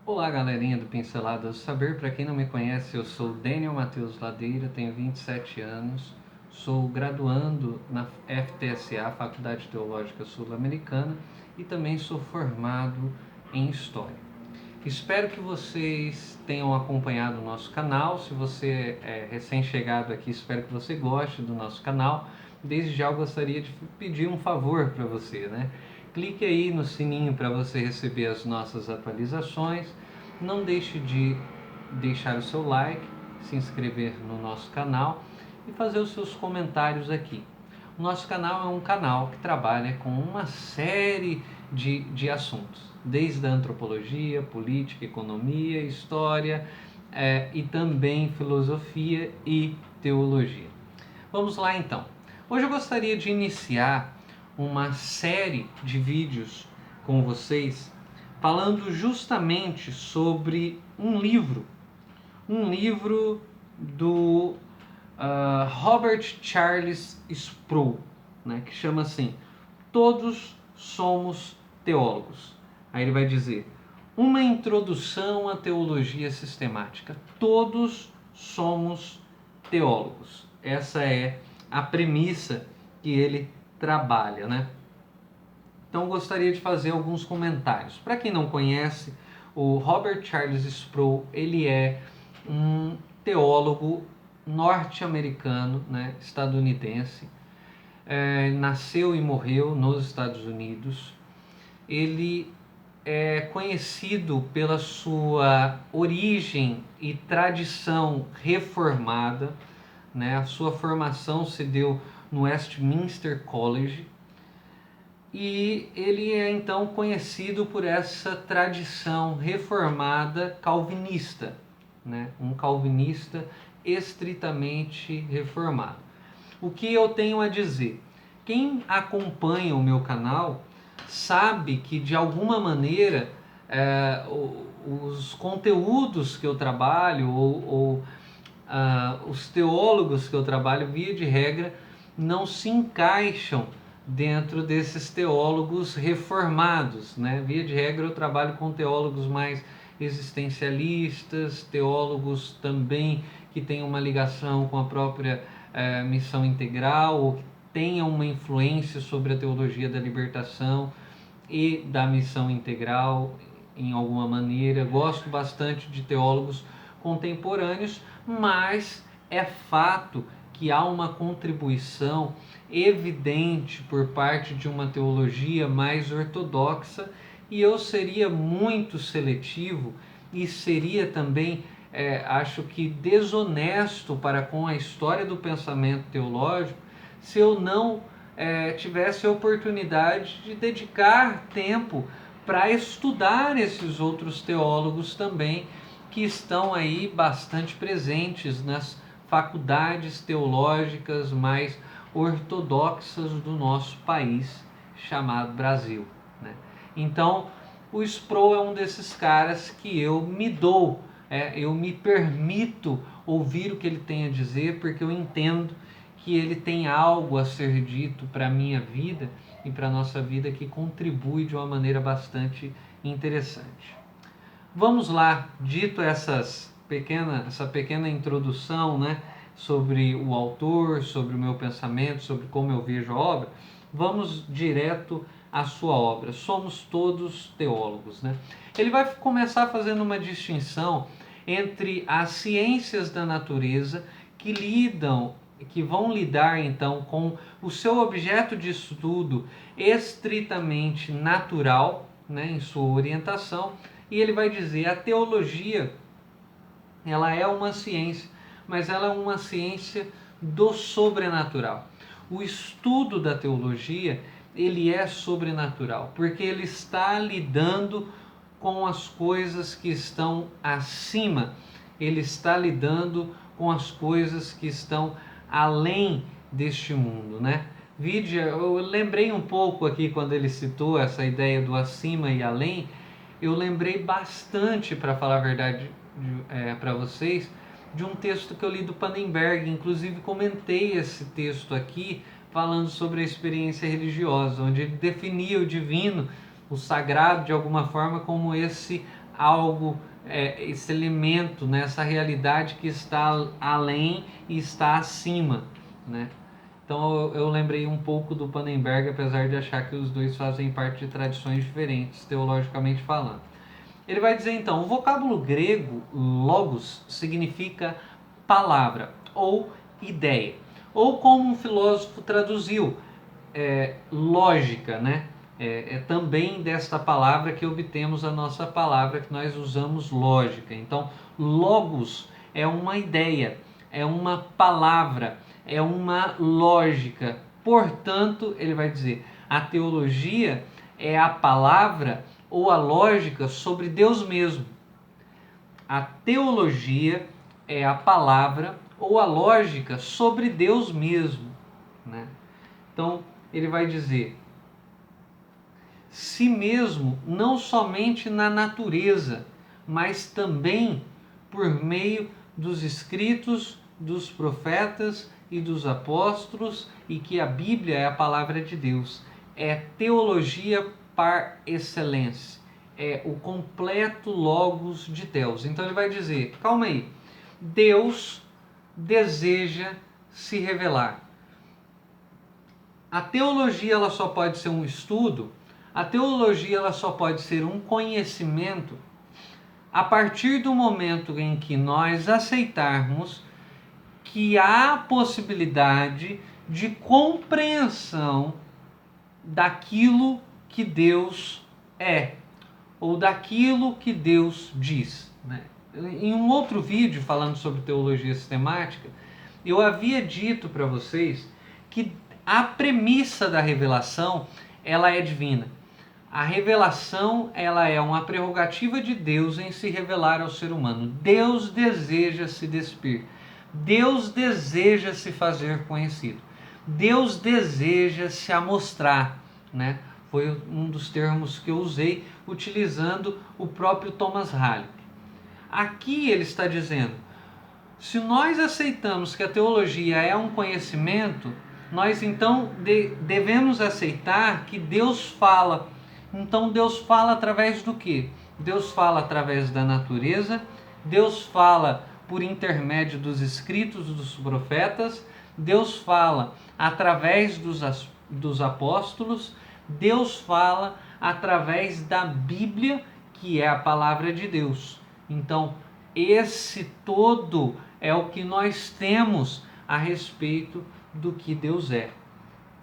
Olá, galerinha do Pinceladas do Saber. Para quem não me conhece, eu sou Daniel Matheus Ladeira, tenho 27 anos, sou graduando na FTSA, Faculdade Teológica Sul-Americana, e também sou formado em História. Espero que vocês tenham acompanhado o nosso canal. Se você é recém-chegado aqui, espero que você goste do nosso canal. Desde já eu gostaria de pedir um favor para você, né? Clique aí no sininho para você receber as nossas atualizações. Não deixe de deixar o seu like, se inscrever no nosso canal e fazer os seus comentários aqui. O nosso canal é um canal que trabalha com uma série de assuntos, desde a antropologia, política, economia, história e também filosofia e teologia. Vamos lá então. Hoje eu gostaria de iniciar uma série de vídeos com vocês falando justamente sobre um livro do Robert Charles Sproul, né, que chama assim: Todos Somos Teólogos. Aí ele vai dizer: uma introdução à teologia sistemática. Todos somos teólogos. Essa é a premissa que ele trabalha, né? Então gostaria de fazer alguns comentários. Para quem não conhece, o Robert Charles Sproul, ele é um teólogo norte-americano, né, estadunidense. Nasceu e morreu nos Estados Unidos. Ele é conhecido pela sua origem e tradição reformada, né? A sua formação se deu no Westminster College e ele é então conhecido por essa tradição reformada calvinista, né? Um calvinista estritamente reformado. O que eu tenho a dizer? Quem acompanha o meu canal sabe que de alguma maneira os conteúdos que eu trabalho ou os teólogos que eu trabalho, via de regra, não se encaixam dentro desses teólogos reformados, né? Via de regra eu trabalho com teólogos mais existencialistas, teólogos também que têm uma ligação com a própria missão integral ou que tenham uma influência sobre a teologia da libertação e da missão integral em alguma maneira. Gosto bastante de teólogos contemporâneos, mas é fato que há uma contribuição evidente por parte de uma teologia mais ortodoxa, e eu seria muito seletivo e seria também, acho que desonesto para com a história do pensamento teológico se eu não tivesse a oportunidade de dedicar tempo para estudar esses outros teólogos também que estão aí bastante presentes nas faculdades teológicas mais ortodoxas do nosso país chamado Brasil, né? Então, o Sproul é um desses caras que eu me dou, eu me permito ouvir o que ele tem a dizer, porque eu entendo que ele tem algo a ser dito para a minha vida e para a nossa vida que contribui de uma maneira bastante interessante. Vamos lá, dito essa pequena introdução, né, sobre o autor, sobre o meu pensamento, sobre como eu vejo a obra, vamos direto à sua obra. Somos todos teólogos, né? Ele vai começar fazendo uma distinção entre as ciências da natureza que vão lidar então com o seu objeto de estudo estritamente natural, né, em sua orientação, e ele vai dizer: a teologia, ela é uma ciência, mas ela é uma ciência do sobrenatural. O estudo da teologia, ele é sobrenatural, porque ele está lidando com as coisas que estão acima, ele está lidando com as coisas que estão além deste mundo, né? Eu lembrei um pouco aqui quando ele citou essa ideia do acima e além, eu lembrei bastante, para falar a verdade para vocês, de um texto que eu li do Pannenberg. Inclusive comentei esse texto aqui falando sobre a experiência religiosa, onde ele definia o divino, o sagrado, de alguma forma, como esse algo, esse elemento, né, essa realidade que está além e está acima, né? Então eu lembrei um pouco do Pannenberg, apesar de achar que os dois fazem parte de tradições diferentes, teologicamente falando. Ele vai dizer então, o vocábulo grego logos significa palavra ou ideia, ou como um filósofo traduziu, lógica, né? É também desta palavra que obtemos a nossa palavra, que nós usamos lógica. Então, logos é uma ideia, é uma palavra, é uma lógica. Portanto, ele vai dizer, a teologia é a palavra ou a lógica sobre Deus mesmo. A teologia é a palavra ou a lógica sobre Deus mesmo, né? Então, ele vai dizer si mesmo não somente na natureza, mas também por meio dos escritos dos profetas e dos apóstolos, e que a Bíblia é a palavra de Deus. É teologia par excellence, é o completo logos de Deus. Então ele vai dizer, calma aí, Deus deseja se revelar. A teologia ela só pode ser um estudo, a teologia ela só pode ser um conhecimento a partir do momento em que nós aceitarmos que há possibilidade de compreensão daquilo que Deus é, ou daquilo que Deus diz, né? Em um outro vídeo falando sobre teologia sistemática, eu havia dito para vocês que a premissa da revelação ela é divina. A revelação ela é uma prerrogativa de Deus em se revelar ao ser humano. Deus deseja se despir. Deus deseja se fazer conhecido. Deus deseja se amostrar, né? Foi um dos termos que eu usei utilizando o próprio Thomas Hallett. Aqui ele está dizendo, se nós aceitamos que a teologia é um conhecimento, nós então devemos aceitar que Deus fala. Então Deus fala através do quê? Deus fala através da natureza, Deus fala por intermédio dos escritos dos profetas, Deus fala através dos apóstolos, Deus fala através da Bíblia, que é a palavra de Deus. Então, esse todo é o que nós temos a respeito do que Deus é.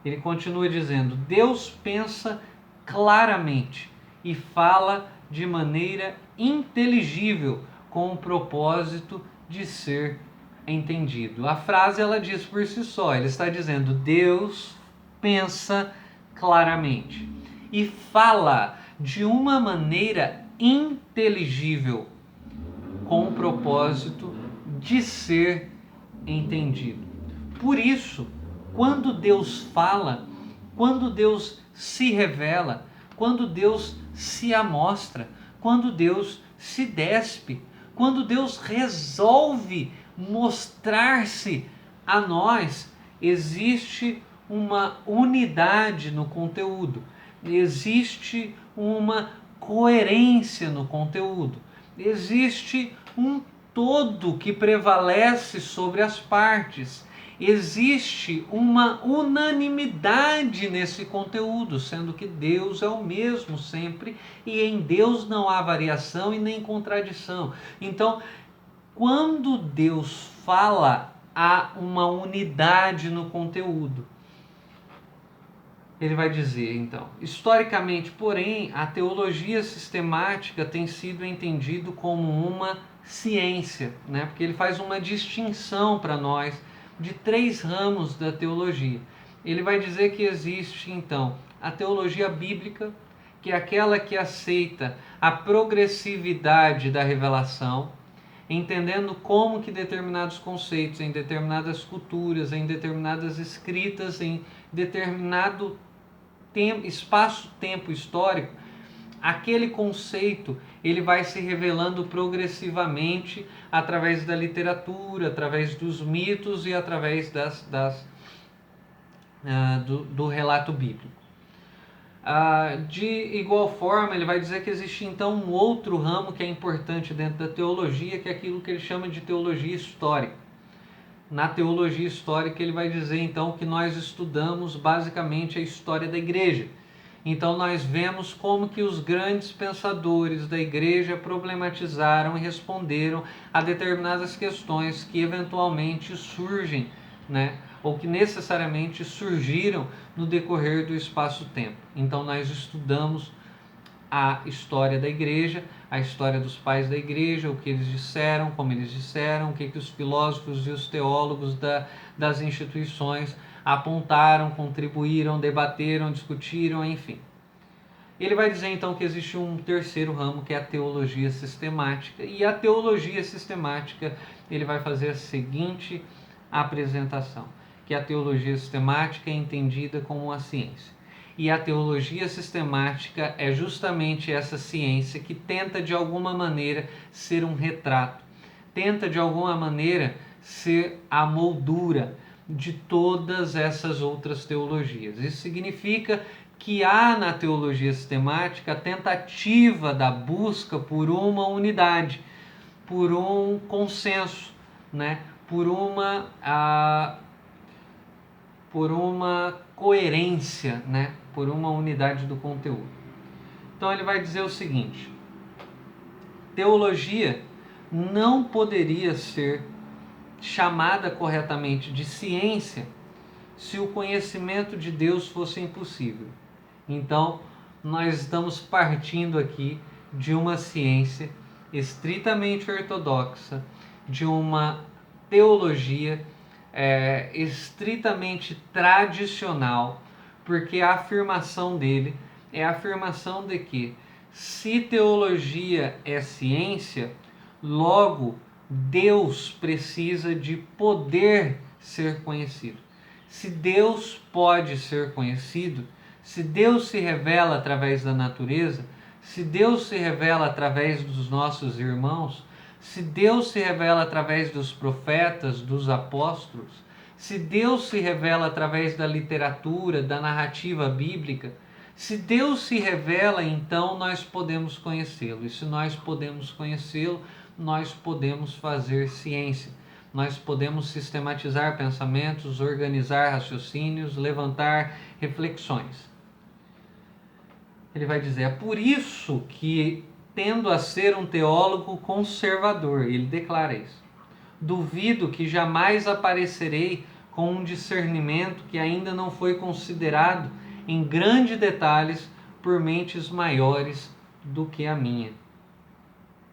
Ele continua dizendo, Deus pensa claramente e fala de maneira inteligível, com o propósito de ser entendido. A frase ela diz por si só, ele está dizendo, Deus pensa claramente e fala de uma maneira inteligível, com o propósito de ser entendido. Por isso, quando Deus fala, quando Deus se revela, quando Deus se amostra, quando Deus se despe, quando Deus resolve mostrar-se a nós, existe uma unidade no conteúdo, existe uma coerência no conteúdo, existe um todo que prevalece sobre as partes. Existe uma unanimidade nesse conteúdo, sendo que Deus é o mesmo sempre e em Deus não há variação e nem contradição. Então, quando Deus fala, há uma unidade no conteúdo. Ele vai dizer, então, historicamente, porém, a teologia sistemática tem sido entendido como uma ciência, né? Porque ele faz uma distinção para nós de 3 ramos da teologia. Ele vai dizer que existe, então, a teologia bíblica, que é aquela que aceita a progressividade da revelação, entendendo como que determinados conceitos, em determinadas culturas, em determinadas escritas, em determinado espaço-tempo histórico, aquele conceito ele vai se revelando progressivamente através da literatura, através dos mitos e através do relato bíblico. De igual forma, ele vai dizer que existe então um outro ramo que é importante dentro da teologia, que é aquilo que ele chama de teologia histórica. Na teologia histórica, ele vai dizer então que nós estudamos basicamente a história da igreja. Então nós vemos como que os grandes pensadores da igreja problematizaram e responderam a determinadas questões que eventualmente surgem, né? Ou que necessariamente surgiram no decorrer do espaço-tempo. Então nós estudamos a história da igreja, a história dos pais da igreja, o que eles disseram, como eles disseram, o que os filósofos e os teólogos das instituições apontaram, contribuíram, debateram, discutiram, enfim. Ele vai dizer então que existe um terceiro ramo, que é a teologia sistemática, e a teologia sistemática ele vai fazer a seguinte apresentação, que a teologia sistemática é entendida como uma ciência. E a teologia sistemática é justamente essa ciência que tenta de alguma maneira ser um retrato, tenta de alguma maneira ser a moldura de todas essas outras teologias. Isso significa que há na teologia sistemática a tentativa da busca por uma unidade, por um consenso, né? por uma coerência, né? por uma unidade do conteúdo. Então ele vai dizer o seguinte: teologia não poderia ser chamada corretamente de ciência se o conhecimento de Deus fosse impossível. Então, nós estamos partindo aqui de uma ciência estritamente ortodoxa, de uma teologia estritamente tradicional, porque a afirmação dele é a afirmação de que se teologia é ciência, logo Deus precisa de poder ser conhecido. Se Deus pode ser conhecido, se Deus se revela através da natureza, se Deus se revela através dos nossos irmãos, se Deus se revela através dos profetas, dos apóstolos, se Deus se revela através da literatura, da narrativa bíblica, se Deus se revela, então nós podemos conhecê-lo. E se nós podemos conhecê-lo, nós podemos fazer ciência. Nós podemos sistematizar pensamentos, organizar raciocínios, levantar reflexões. Ele vai dizer, é por isso que tendo a ser um teólogo conservador, ele declara isso. Duvido que jamais aparecerei com um discernimento que ainda não foi considerado em grandes detalhes por mentes maiores do que a minha.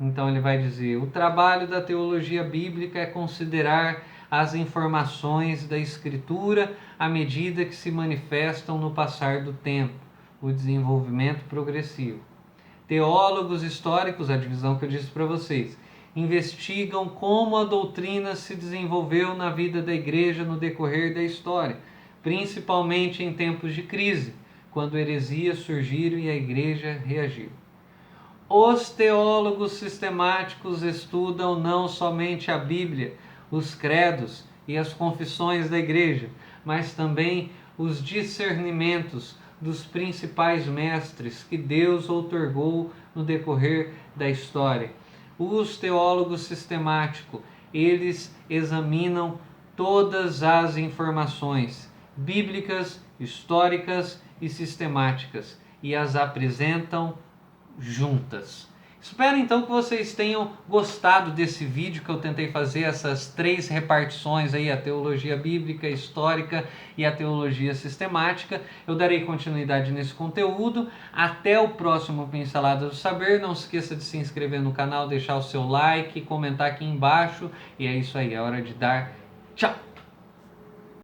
Então ele vai dizer, o trabalho da teologia bíblica é considerar as informações da Escritura à medida que se manifestam no passar do tempo, o desenvolvimento progressivo. Teólogos históricos, a divisão que eu disse para vocês, investigam como a doutrina se desenvolveu na vida da igreja no decorrer da história, principalmente em tempos de crise, quando heresias surgiram e a igreja reagiu. Os teólogos sistemáticos estudam não somente a Bíblia, os credos e as confissões da igreja, mas também os discernimentos dos principais mestres que Deus outorgou no decorrer da história. Os teólogos sistemáticos, eles examinam todas as informações bíblicas, históricas e sistemáticas e as apresentam juntas. Espero então que vocês tenham gostado desse vídeo que eu tentei fazer, essas 3 repartições aí, a teologia bíblica, histórica e a teologia sistemática. Eu darei continuidade nesse conteúdo. Até o próximo Pinceladas do Saber. Não se esqueça de se inscrever no canal, deixar o seu like, comentar aqui embaixo. E é isso aí, é hora de dar tchau!